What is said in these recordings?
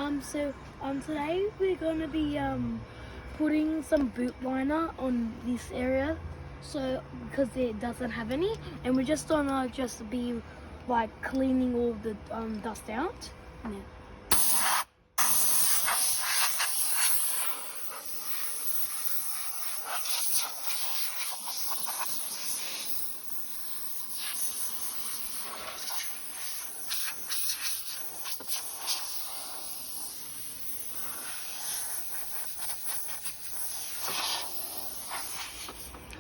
Today we're gonna be putting some boot liner on this area, so because it doesn't have any, and we're just gonna be like cleaning all the dust out. Yeah.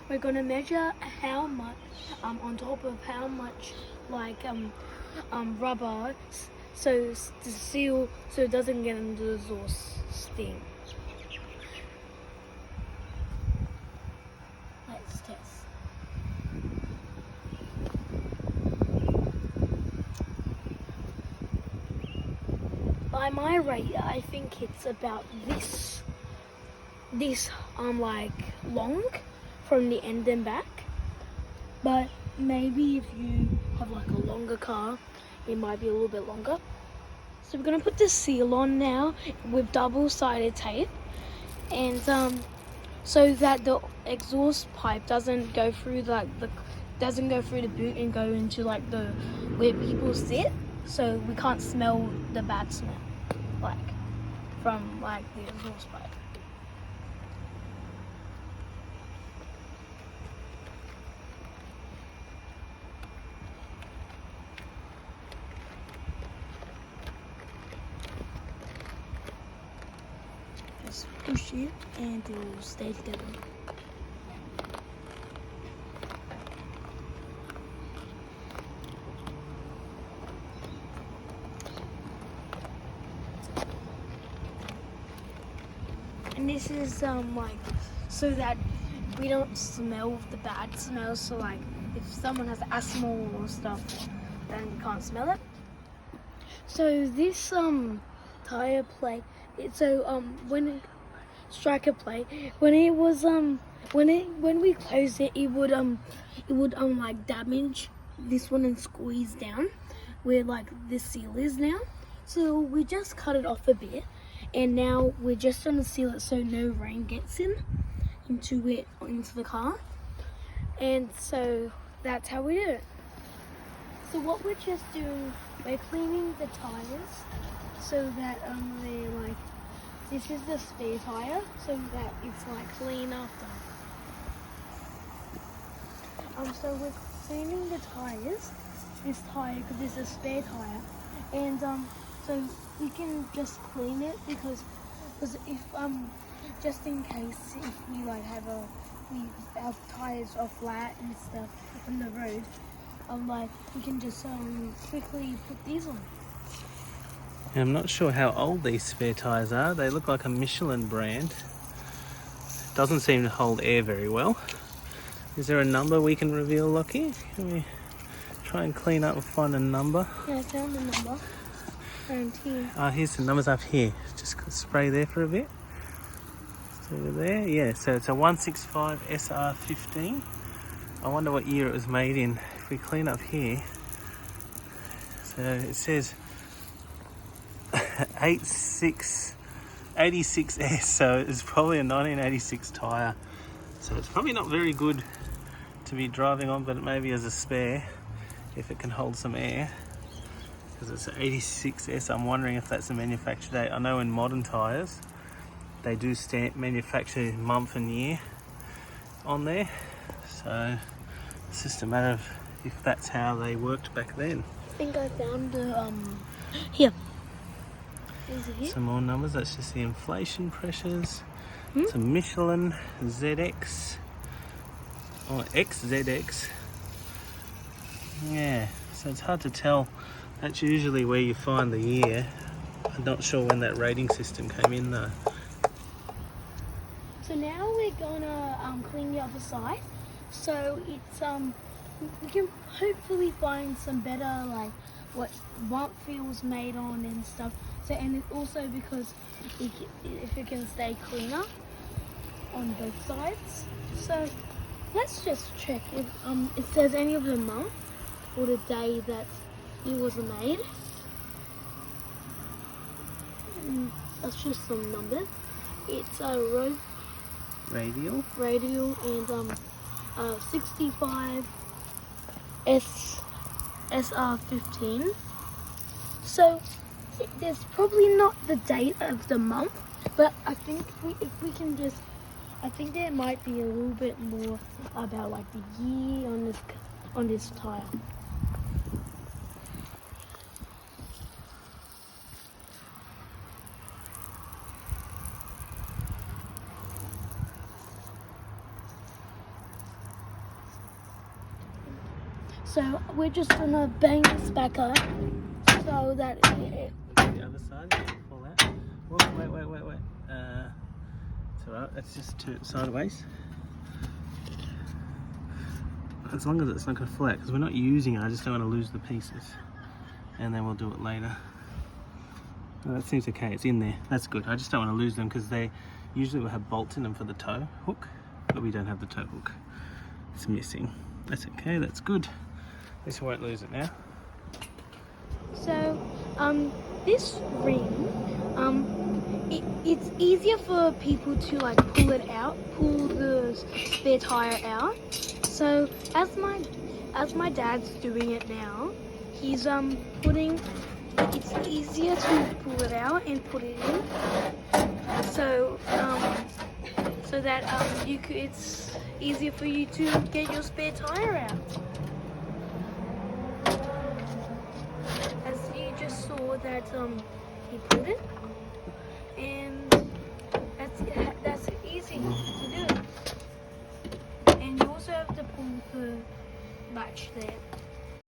We're gonna measure how much on top of how much like rubber, so to seal, so it doesn't get into the exhaust steam. Let's test. By my rate, I think it's about this like long from the end and back, but maybe if you have like a longer car, it might be a little bit longer. So we're gonna put the seal on now with double-sided tape, and so that the exhaust pipe doesn't go through the boot and go into like the where people sit, so we can't smell the bad smell like from like the exhaust pipe. Just push it and it will stay together. And this is like so that we don't smell the bad smells. So like if someone has asthma or stuff, then you can't smell it. So this tire plate, when striker plate, when it was when we close it, it would like damage this one and squeeze down where like the seal is now. So we just cut it off a bit, and now we're just gonna seal it so no rain gets into the car. And so that's how we do it. So what we're just doing, we're cleaning the tires so that they're like, this is the spare tire, so that it's like clean after. So we're cleaning the tires, this tire, because it's a spare tire, and so we can just clean it because if just in case if we like have our tires are flat and stuff on the road, like we can just quickly put these on. I'm not sure how old these spare tyres are. They look like a Michelin brand. Doesn't seem to hold air very well. Is there a number we can reveal, Lachie? Can we try and clean up and find a number? Yeah, I found the number. And here. Here's the numbers up here. Just spray there for a bit. Over there, yeah. So it's a 165 SR15. I wonder what year it was made in. If we clean up here, so it says 86S, so it's probably a 1986 tyre. So it's probably not very good to be driving on, but maybe as a spare, if it can hold some air. Because it's an 86S, I'm wondering if that's the manufacture date. I know in modern tyres, they do manufacture month and year on there. So it's just a matter of if that's how they worked back then. I think I found the here. Is it here? Some more numbers. That's just the inflation pressures. It's a Michelin ZX or XZX. Yeah, so it's hard to tell. That's usually where you find the year. I'm not sure when that rating system came in though. So now we're gonna clean the other side. So it's we can hopefully find some better like what feels made on and stuff. So and it also because if it can stay cleaner on both sides. So let's just check if there's any of the month or the day that it was made. That's just some numbers. It's a Radial. and 65 SR15. So there's probably not the date of the month, but I think if we can just, I think there might be a little bit more about like the year on this tire. So we're just gonna bang this back up so that it The other side, pull that. Whoa, wait. It's alright, let's just turn it sideways. As long as it's not going to fall out, because we're not using it, I just don't want to lose the pieces. And then we'll do it later. Oh, that seems okay, it's in there. That's good. I just don't want to lose them because they usually will have bolts in them for the tow hook, but we don't have the tow hook. It's missing. That's okay, that's good. At least we won't lose it now. So, this ring, it's easier for people to like pull it out, pull the spare tire out. So, as my dad's doing it now, he's putting. It's easier to pull it out and put it in. So, so that it's easier for you to get your spare tire out. As you just saw that he put it, and that's easy to do. And you also have to pull the latch there.